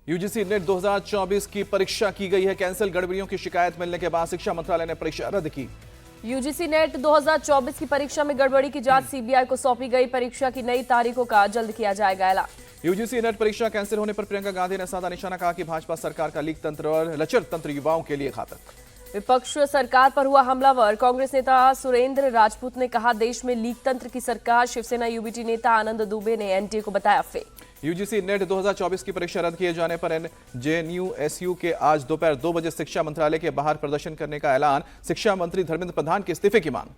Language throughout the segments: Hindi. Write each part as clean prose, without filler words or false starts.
यूजीसी नेट 2024 की परीक्षा की गई है कैंसिल। गड़बड़ियों की शिकायत मिलने के बाद शिक्षा मंत्रालय ने परीक्षा रद्द की। यूजीसी नेट 2024 की परीक्षा में गड़बड़ी की जांच सीबीआई को सौंपी गई। परीक्षा की नई तारीखों का जल्द किया जाएगा ऐलान। यूजीसी नेट परीक्षा कैंसिल होने पर प्रियंका गांधी ने साधा निशाना, कहा कि भाजपा सरकार का लीक तंत्र और लचर तंत्र युवाओं के लिए घातक। विपक्ष सरकार पर हुआ हमलावर। कांग्रेस नेता सुरेंद्र राजपूत ने कहा, देश में लीक तंत्र की सरकार। शिवसेना यूबीटी नेता आनंद दुबे ने एनटीए को बताया फेक। यूजीसी नेट 2024 की परीक्षा रद्द किए जाने पर जेएनयू-एसयू के आज दोपहर 2 बजे शिक्षा मंत्रालय के बाहर प्रदर्शन करने का ऐलान। शिक्षा मंत्री धर्मेंद्र प्रधान के इस्तीफे की मांग।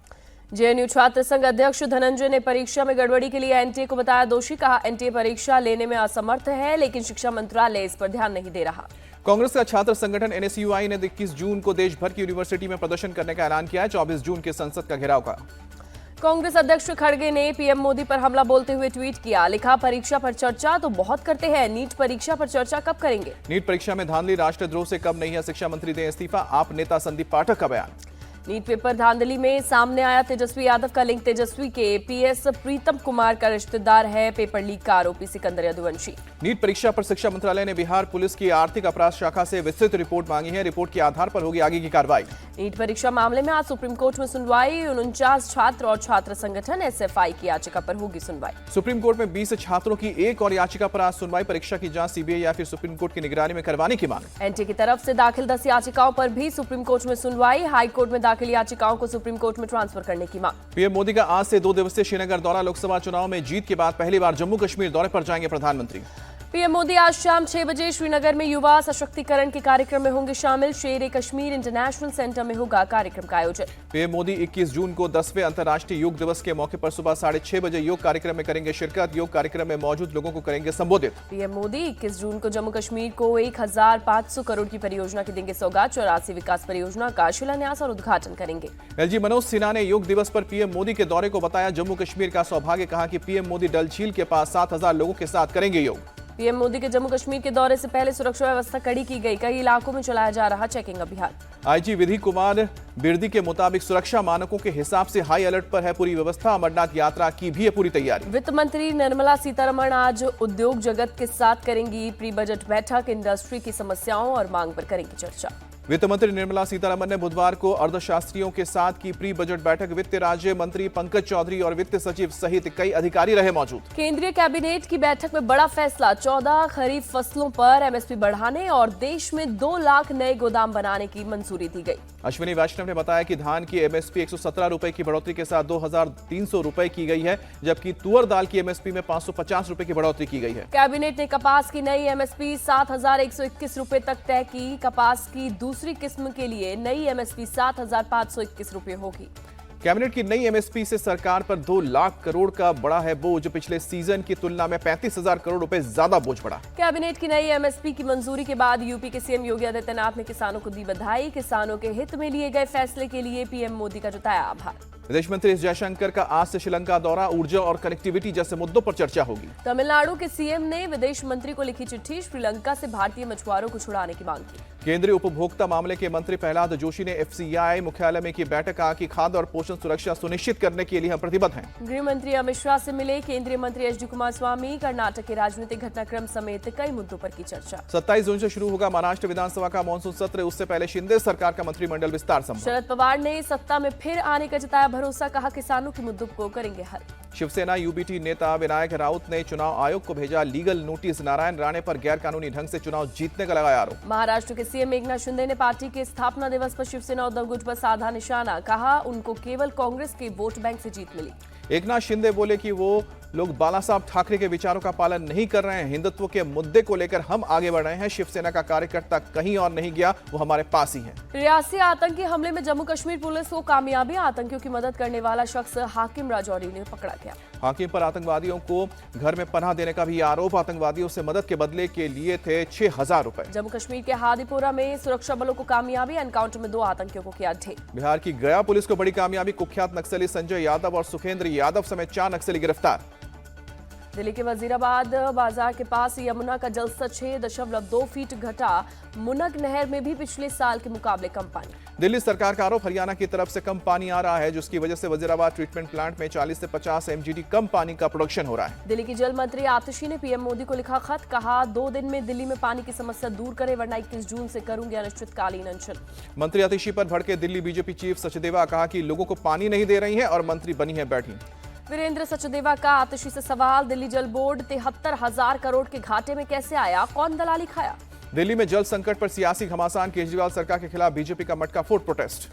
जेएनयू छात्र संघ अध्यक्ष धनंजय ने परीक्षा में गड़बड़ी के लिए एनटीए को बताया दोषी। कहा, एनटीए परीक्षा लेने में असमर्थ है, लेकिन शिक्षा मंत्रालय इस पर ध्यान नहीं दे रहा। कांग्रेस का छात्र संगठन एनएसयूआई ने 21 जून को देश भर की यूनिवर्सिटी में प्रदर्शन करने का ऐलान किया है। 24 जून के संसद का घेराव का। कांग्रेस अध्यक्ष खड़गे ने पीएम मोदी पर हमला बोलते हुए ट्वीट किया, लिखा, परीक्षा पर चर्चा तो बहुत करते हैं, नीट परीक्षा पर चर्चा कब करेंगे? नीट परीक्षा में धांधली राष्ट्रद्रोह से कम नहीं है, शिक्षा मंत्री दें इस्तीफा। आप नेता संदीप पाठक का बयान। नीट पेपर धांधली में सामने आया तेजस्वी यादव का लिंक। तेजस्वी के पीएस प्रीतम कुमार का रिश्तेदार है पेपर लीक का आरोपी सिकंदर यदुवंशी। नीट परीक्षा पर शिक्षा मंत्रालय ने बिहार पुलिस की आर्थिक अपराध शाखा से विस्तृत रिपोर्ट मांगी है। रिपोर्ट के आधार पर होगी आगे की कार्रवाई। नीट परीक्षा मामले में आज सुप्रीम कोर्ट में सुनवाई। 49 छात्र और छात्र संगठन एसएफआई की याचिका पर होगी सुनवाई। सुप्रीम कोर्ट में 20 छात्रों की एक और याचिका पर आज सुनवाई। परीक्षा की जांच सीबीआई या फिर सुप्रीम कोर्ट की निगरानी में करवाने की मांग। एनटीए की तरफ से दाखिल 10 याचिकाओं पर भी सुप्रीम कोर्ट में सुनवाई। हाईकोर्ट में दाखिल याचिकाओं को सुप्रीम कोर्ट में ट्रांसफर करने की मांग। पीएम मोदी का आज से 2 दिवसीय श्रीनगर दौरा। लोकसभा चुनाव में जीत के बाद पहली बार जम्मू कश्मीर दौरे पर जाएंगे प्रधानमंत्री। पीएम मोदी आज शाम 6 बजे श्रीनगर में युवा सशक्तिकरण के कार्यक्रम में होंगे शामिल। शेर ए कश्मीर इंटरनेशनल सेंटर में होगा कार्यक्रम का आयोजन। पीएम मोदी 21 जून को 10वें अंतर्राष्ट्रीय योग दिवस के मौके पर सुबह 6:30 बजे योग कार्यक्रम में करेंगे शिरकत। योग कार्यक्रम में मौजूद लोगों को करेंगे संबोधित। पीएम मोदी 21 जून को जम्मू कश्मीर को 1500 करोड़ की परियोजना की देंगे सौगात। 84 विकास परियोजना का शिलान्यास और उद्घाटन करेंगे। एलजी मनोज सिन्हा ने योग दिवस पर पीएम मोदी के दौरे को बताया जम्मू कश्मीर का सौभाग्य। कहा कि पीएम मोदी डल झील के पास 7000 लोगों के साथ करेंगे योग। पीएम मोदी के जम्मू कश्मीर के दौरे से पहले सुरक्षा व्यवस्था कड़ी की गई। कई इलाकों में चलाया जा रहा चेकिंग अभियान। आईजी विधि कुमार बिरदी के मुताबिक सुरक्षा मानकों के हिसाब से हाई अलर्ट पर है पूरी व्यवस्था। अमरनाथ यात्रा की भी है पूरी तैयारी। वित्त मंत्री निर्मला सीतारमण आज उद्योग जगत के साथ करेंगी प्री बजट बैठक। इंडस्ट्री की समस्याओं और मांग पर करेंगी चर्चा। वित्त मंत्री निर्मला सीतारमण ने बुधवार को अर्थशास्त्रियों के साथ की प्री बजट बैठक। वित्त राज्य मंत्री पंकज चौधरी और वित्त सचिव सहित कई अधिकारी रहे मौजूद। केंद्रीय कैबिनेट की बैठक में बड़ा फैसला। 14 खरीफ फसलों पर एमएसपी बढ़ाने और देश में 2 लाख नए गोदाम बनाने की मंजूरी दी गई। अश्विनी वैष्णव ने बताया कि धान की एमएसपी 117 रुपए की बढ़ोतरी के साथ 2300 रुपए की गई है, जबकि तुअर दाल की एमएसपी में 550 रुपए की बढ़ोतरी की गई है। कैबिनेट ने कपास की नई एमएसपी 7121 रुपए तक तय की। कपास की दूसरी किस्म के लिए नई एमएसपी 7521 रुपए होगी। कैबिनेट की नई एमएसपी से सरकार पर 2 लाख करोड़ का बड़ा है बोझ। पिछले सीजन की तुलना में 35,000 करोड़ रुपए ज्यादा बोझ बढ़ा। कैबिनेट की नई एमएसपी की मंजूरी के बाद यूपी के सीएम योगी आदित्यनाथ ने किसानों को दी बधाई। किसानों के हित में लिए गए फैसले के लिए पीएम मोदी का जताया आभार। विदेश मंत्री एस जयशंकर का आज से श्रीलंका दौरा। ऊर्जा और कनेक्टिविटी जैसे मुद्दों पर चर्चा होगी। तमिलनाडु के सीएम ने विदेश मंत्री को लिखी चिट्ठी। श्रीलंका से भारतीय मछुआरों को छुड़ाने की मांग की। केंद्रीय उपभोक्ता मामले के मंत्री प्रहलाद जोशी ने एफसीआई मुख्यालय में की बैठक। कहा कि खाद्य और पोषण सुरक्षा सुनिश्चित करने के लिए हम प्रतिबद्ध हैं। गृह मंत्री अमित शाह से मिले केंद्रीय मंत्री एचडी कुमारस्वामी। कर्नाटक के राजनीतिक घटनाक्रम समेत कई मुद्दों पर की चर्चा। 27 जून से शुरू होगा महाराष्ट्र विधानसभा का मानसून सत्र। उससे पहले शिंदे सरकार का मंत्रिमंडल विस्तार संभव। शरद पवार ने सत्ता में फिर आने का जताया भरोसा। कहा, किसानों के मुद्दों को करेंगे हल। शिवसेना यूबीटी नेता विनायक राउत ने चुनाव आयोग को भेजा लीगल नोटिस। नारायण राणे पर गैरकानूनी ढंग से चुनाव जीतने का लगाया आरोप। महाराष्ट्र के सीएम एकनाथ शिंदे ने पार्टी के स्थापना दिवस पर शिवसेना उद्धव गुट पर साधा निशाना। कहा, उनको केवल कांग्रेस के वोट बैंक से जीत मिली। एकनाथ शिंदे बोले कि वो लोग बाला साहब ठाकरे के विचारों का पालन नहीं कर रहे हैं। हिंदुत्व के मुद्दे को लेकर हम आगे बढ़ रहे हैं। शिवसेना का कार्यकर्ता कहीं और नहीं गया, वो हमारे पास ही है। रियासी आतंकी हमले में जम्मू कश्मीर पुलिस को कामयाबी। आतंकियों की मदद करने वाला शख्स हाकिम राजौरी ने पकड़ा गया। हाकिम पर आतंकवादियों को घर में पनाह देने का भी आरोप। आतंकवादियों से मदद के बदले के लिए थे 6000 रुपए। जम्मू कश्मीर के हादीपुरा में सुरक्षा बलों को कामयाबी। एनकाउंटर में 2 आतंकियों को किया ढेर। बिहार की गया पुलिस को बड़ी कामयाबी। कुख्यात नक्सली संजय यादव और सुखेंद्र यादव समेत 4 नक्सली गिरफ्तार। दिल्ली के वजीराबाद बाजार के पास यमुना का जलस्तर 6.2 फीट घटा। मुनक नहर में भी पिछले साल के मुकाबले कम पानी। दिल्ली सरकार का आरोप हरियाणा की तरफ से कम पानी आ रहा है, जिसकी वजह से वजीराबाद ट्रीटमेंट प्लांट में 40 से 50 एमजीडी कम पानी का प्रोडक्शन हो रहा है। दिल्ली की जल मंत्री आतिशी ने पीएम मोदी को लिखा खत, कहा 2 दिन में दिल्ली में पानी की समस्या दूर करे वरना 21 जून से करूंगी अनिश्चितकालीन अनशन। मंत्री आतिशी पर भड़के दिल्ली बीजेपी चीफ सचदेवा, कहा कि लोगों को पानी नहीं दे रही है और मंत्री बनी है बैठी। वीरेंद्र सचदेवा का आतिशी से सवाल, दिल्ली जल बोर्ड 73,000 करोड़ के घाटे में कैसे आया, कौन दलाली खाया। दिल्ली में जल संकट पर सियासी घमासान, केजरीवाल सरकार के खिलाफ बीजेपी का मटका फोड़ प्रोटेस्ट।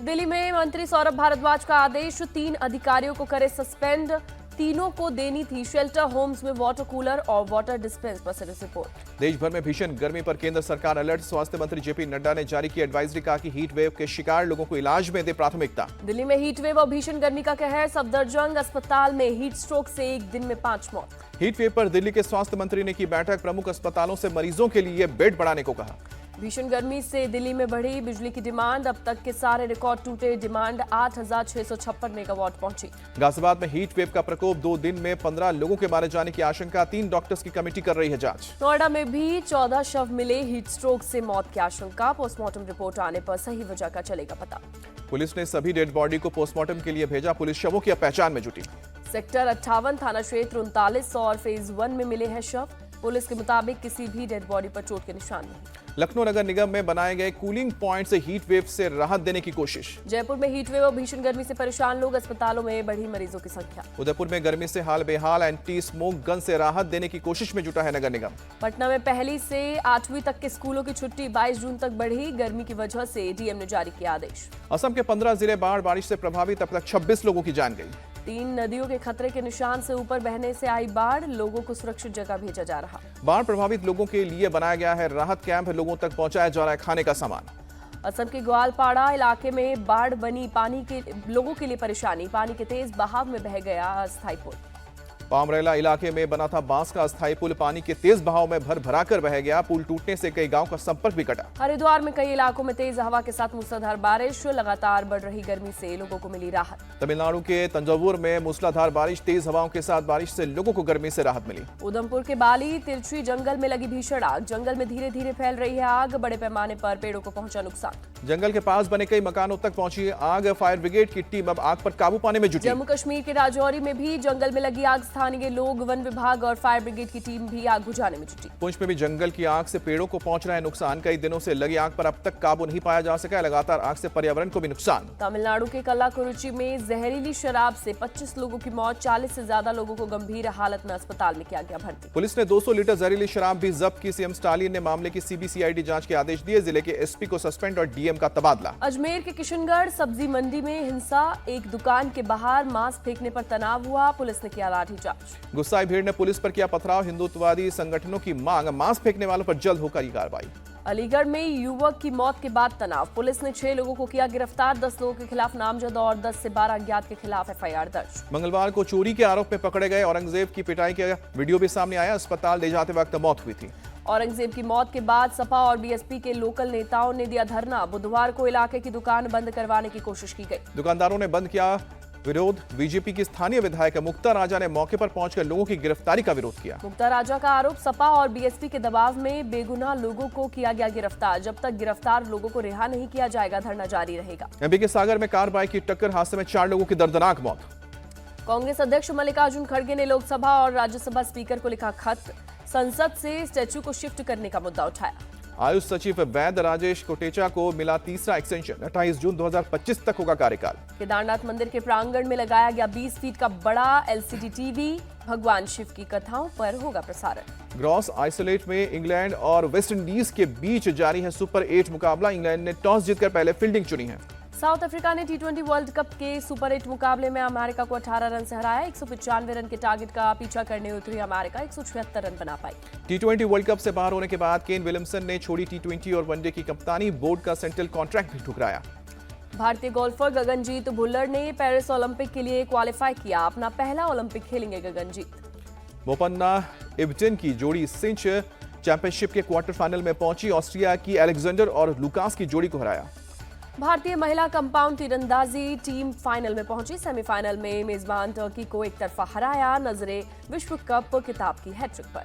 दिल्ली में मंत्री सौरभ भारद्वाज का आदेश, 3 अधिकारियों को करे सस्पेंड। तीनों को देनी थी शेल्टर होम्स में वाटर कूलर और वाटर डिस्पेंस पर सर्विस रिपोर्ट। देश भर में भीषण गर्मी पर केंद्र सरकार अलर्ट, स्वास्थ्य मंत्री जेपी नड्डा ने जारी की एडवाइजरी, कहा कि हीट वेव के शिकार लोगों को इलाज में दे प्राथमिकता। दिल्ली में हीट वेव और भीषण गर्मी का कहर, सफदरजंग अस्पताल में हीट स्ट्रोक से एक दिन में 5 मौत। हीट वेव पर दिल्ली के स्वास्थ्य मंत्री ने की बैठक, प्रमुख अस्पतालों से मरीजों के लिए बेड बढ़ाने को कहा। भीषण गर्मी से दिल्ली में बढ़ी बिजली की डिमांड, अब तक के सारे रिकॉर्ड टूटे, डिमांड 8,656 मेगावाट पहुंची। गाजियाबाद में हीट वेव का प्रकोप, 2 दिन में 15 लोगों के मारे जाने की आशंका, 3 डॉक्टर्स की कमेटी कर रही है जांच। नोएडा में भी 14 शव मिले, हीट स्ट्रोक से मौत की आशंका, पोस्टमार्टम रिपोर्ट आने पर सही वजह का चलेगा पता। पुलिस ने सभी डेड बॉडी को पोस्टमार्टम के लिए भेजा, पुलिस शवों की पहचान में जुटी। सेक्टर 58 थाना क्षेत्र 39 और फेज 1 में मिले हैं शव, पुलिस के मुताबिक किसी भी डेड बॉडी पर चोट के निशान नहीं। लखनऊ नगर निगम में बनाए गए कूलिंग पॉइंट से हीट वेव से राहत देने की कोशिश। जयपुर में हीट वेव और भीषण गर्मी से परेशान लोग, अस्पतालों में बढ़ी मरीजों की संख्या। उदयपुर में गर्मी से हाल बेहाल, एंटी स्मोक गन से राहत देने की कोशिश में जुटा है नगर निगम। पटना में 1 से 8वीं तक के स्कूलों की छुट्टी 22 जून तक बढ़ी, गर्मी की वजह से डीएम ने जारी किया आदेश। असम के 15 जिले बाढ़ से प्रभावित, अब तक 26 लोगों की जान गई। 3 नदियों के खतरे के निशान से ऊपर बहने से आई बाढ़, लोगों को सुरक्षित जगह भेजा जा रहा। बाढ़ प्रभावित लोगों के लिए बनाया गया है राहत कैंप, लोगों तक पहुंचाया जा रहा है खाने का सामान। असम के ग्वालपाड़ा इलाके में बाढ़ बनी, पानी के लोगों के लिए परेशानी, पानी के तेज बहाव में बह गया अस्थायी पुल। पामरेला इलाके में बना था बांस का अस्थायी पुल, पानी के तेज बहाव में भर कर बह गया, पुल टूटने से कई गांव का संपर्क भी कटा। हरिद्वार में कई इलाकों में तेज हवा के साथ मूसलाधार बारिश, लगातार बढ़ रही गर्मी से लोगों को मिली राहत। तमिलनाडु के तंजावुर में मूसलाधार बारिश, तेज हवाओं के साथ बारिश से लोगों को गर्मी से राहत मिली। उधमपुर के बाली तिरछी जंगल में लगी भीषण आग, जंगल में धीरे धीरे फैल रही है आग, बड़े पैमाने पर पेड़ों को पहुंचा नुकसान। जंगल के पास बने कई मकानों तक पहुंची आग, फायर ब्रिगेड की टीम अब आग पर काबू पाने में जुटी। जम्मू कश्मीर के राजौरी में भी जंगल में लगी आग, स्थानीय लोग, वन विभाग और फायर ब्रिगेड की टीम भी आग बुझाने में जुटी। पुंछ में भी जंगल की आग से पेड़ों को पहुंच रहा है नुकसान, कई दिनों से लगी आग पर अब तक काबू नहीं पाया जा सका है, लगातार आग से पर्यावरण को भी नुकसान। तमिलनाडु के कल्लाकुरिची में जहरीली शराब से 25 लोगों की मौत, 40 से ज्यादा लोगों को गंभीर हालत में अस्पताल में किया गया भर्ती। पुलिस ने 200 लीटर जहरीली शराब भी जब्त की, सीएम स्टालिन ने मामले की सीबीसीआईडी जांच के आदेश दिए, जिले के एसपी को सस्पेंड और डीएम का तबादला। अजमेर के किशनगढ़ सब्जी मंडी में हिंसा, एक दुकान के बाहर मांस फेंकने पर तनाव हुआ, पुलिस ने किया लाठीचार्ज। गुस्साई भीड़ ने पुलिस पर किया पथराव, हिंदुत्ववादी संगठनों की मांग, मांस फेंकने वालों पर जल्द हो कार्रवाई। अलीगढ़ में युवक की मौत के बाद तनाव, पुलिस ने 6 लोगों को किया गिरफ्तार, 10 लोगों के खिलाफ नामजद और 10 से 12 अज्ञात के खिलाफ एफआईआर दर्ज। मंगलवार को चोरी के आरोप में पकड़े गए औरंगजेब की पिटाई का वीडियो भी सामने आया, अस्पताल ले जाते वक्त मौत हुई थी। औरंगजेब की मौत के बाद सपा और बीएसपी के लोकल नेताओं ने दिया धरना, बुधवार को इलाके की दुकान बंद करवाने की कोशिश की गई। दुकानदारों ने बंद किया विरोध, बीजेपी की स्थानीय विधायक मुक्ता राजा ने मौके पर पहुंचकर लोगों की गिरफ्तारी का विरोध किया। मुक्ता राजा का आरोप, सपा और बीएसपी के दबाव में बेगुनाह लोगों को किया गया गिरफ्तार, जब तक गिरफ्तार लोगों को रिहा नहीं किया जाएगा धरना जारी रहेगा। एमपी के सागर में कार बाइक की टक्कर, हादसे में 4 लोगों की दर्दनाक मौत। कांग्रेस अध्यक्ष मल्लिकार्जुन खड़गे ने लोकसभा और राज्यसभा स्पीकर को लिखा खत, संसद से स्टैच्यू को शिफ्ट करने का मुद्दा उठाया। आयुष सचिव वैद्य राजेश कोटेचा को मिला तीसरा एक्सटेंशन, 28 जून 2025 तक होगा कार्यकाल। केदारनाथ मंदिर के प्रांगण में लगाया गया 20 फीट का बड़ा एलसीडी टीवी, भगवान शिव की कथाओं पर होगा प्रसारण। ग्रॉस आइसोलेट में इंग्लैंड और वेस्ट इंडीज के बीच जारी है सुपर 8 मुकाबला, इंग्लैंड ने टॉस जीतकर पहले फील्डिंग चुनी है। साउथ अफ्रीका ने टी20 वर्ल्ड कप के सुपर 8 मुकाबले में अमेरिका को 18 रन से हराया, 195 रन के टारगेट का पीछा करने उतरी अमेरिका 176 रन बना पाई। टी20 वर्ल्ड कप से बाहर होने के बाद केन विलियमसन ने छोड़ी टी20 और वनडे की कप्तानी, बोर्ड का सेंट्रल कॉन्ट्रैक्ट भी ठुकराया। भारतीय गोल्फर गगनजीत भुल्लर ने पेरिस ओलंपिक के लिए क्वालिफाई किया, अपना पहला ओलंपिक खेलेंगे गगनजीत। बोपन्ना इब्टन की जोड़ी सिंच चैंपियनशिप के क्वार्टर फाइनल में पहुंची, ऑस्ट्रिया की अलेक्जेंडर और लुकास की जोड़ी को हराया। भारतीय महिला कंपाउंड तीरंदाजी टीम फाइनल में पहुंची। सेमीफाइनल में मेजबान टर्की को एक तरफा हराया। नजरें विश्व कप किताब की हैट्रिक पर।